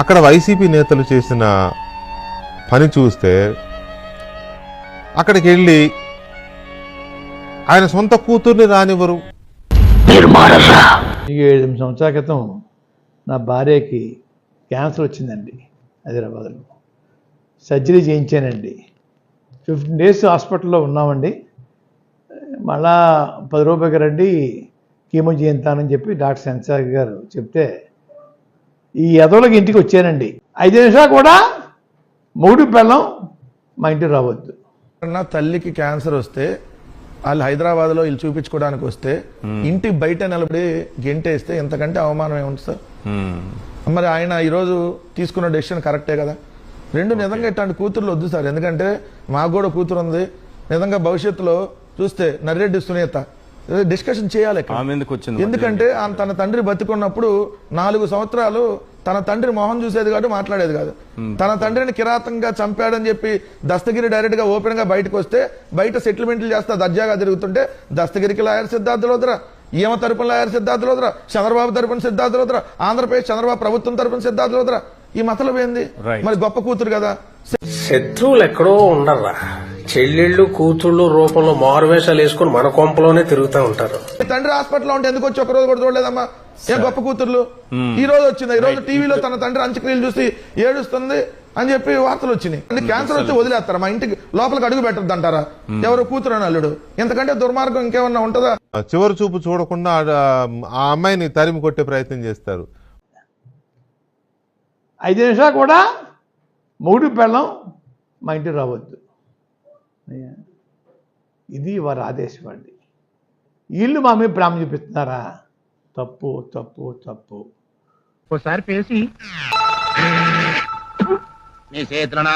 అక్కడ వైసీపీ నేతలు చేసిన పని చూస్తే అక్కడికి వెళ్ళి ఆయన సొంత కూతుర్ని రానివ్వరు. 7 సంవత్సరాల క్రితం నా భార్యకి క్యాన్సర్ వచ్చిందండి హైదరాబాద్లో. సర్జరీ చేయించానండి. 15 days హాస్పిటల్లో ఉన్నామండి. మళ్ళా 10 రూపాయలకి రండి కీమో చేయించానని చెప్పి డాక్టర్ సెన్సార్ గారు చెప్తే ఈ ఎదోళ్ళకి ఇంటికి వచ్చానండి. 5 నిమిషాలు కూడా మూడు బెల్లం మా ఇంటికి రావద్దు. నా తల్లికి క్యాన్సర్ వస్తే వాళ్ళు హైదరాబాద్లో వీళ్ళు చూపించుకోవడానికి వస్తే ఇంటి బయట నిలబడి గెంటేస్తే ఎంతకంటే అవమానం ఏముంటుంది సార్? మరి ఆయన ఈరోజు తీసుకున్న డెసిషన్ కరెక్టే కదా. రెండు నిజంగా ఇట్లాంటి కూతుర్లు వద్దు సార్. ఎందుకంటే మాకు కూడా కూతురు ఉంది. నిజంగా భవిష్యత్తులో చూస్తే నర్రెడ్డి సునీత డిస్కషన్ చేయాలి. ఎందుకంటే తన తండ్రి బతికున్నప్పుడు 4 సంవత్సరాలు తన తండ్రి మొహం చూసేది కాదు, మాట్లాడేది కాదు. తన తండ్రిని కిరాతంగా చంపాడని చెప్పి దస్తగిరి డైరెక్ట్ గా ఓపెన్ గా బయటకు వస్తే బయట సెటిల్మెంట్లు చేస్తా దర్జాగా తిరుగుతుంటే దస్తగిరికి లాయర్ సిద్ధార్థ లోద్రా, ఈమె తరపున లాయర్ సిద్ధార్థ లోద్రా, చంద్రబాబు తరపున సిద్ధార్థ లోద్రా, ఆంధ్రప్రదేశ్ చంద్రబాబు ప్రభుత్వం తరపున సిద్ధార్థ లోద్రా. ఈ మతలం ఏంది? మరి గొప్ప కూతురు కదా. శత్రువులు ఎక్కడో ఉండర్రా, చెల్లెళ్ళు కూతుళ్ళు రూపంలో మారువేషాలు వేసుకుని మన కొంపలోనే తిరుగుతూ ఉంటారు. తండ్రి హాస్పిటల్లో ఉంటే ఎందుకు వచ్చి ఒకరోజు కూడా చూడలేదమ్మా? ఏ గొప్ప కూతుర్లు ఈ రోజు వచ్చింది. ఈ రోజు టీవీలో తన తండ్రి అంత్యక్రియలు చూసి ఏడుస్తుంది అని చెప్పి వార్తలు వచ్చినాయి. క్యాన్సర్ వచ్చి వదిలేస్తారా? మా ఇంటికి లోపలికి అడుగు పెట్టద్దు అంటారా? ఎవరు కూతురు అని అల్లుడు? ఎంతకంటే దుర్మార్గం ఇంకేమన్నా ఉంటుందా? చివరి చూపు చూడకుండా ఆ అమ్మాయిని తరిమి కొట్టే ప్రయత్నం చేస్తారు. 5 నిమిషాలు కూడా మూడు బెల్లం మా ఇంటికి రావద్దు. ఇది వారి ఆదేశం అండి. వీళ్ళు మా మీద ప్రేమ చూపిస్తున్నారా? తప్పు తప్పు తప్పు. ఒకసారి పేసి నీ చేతులను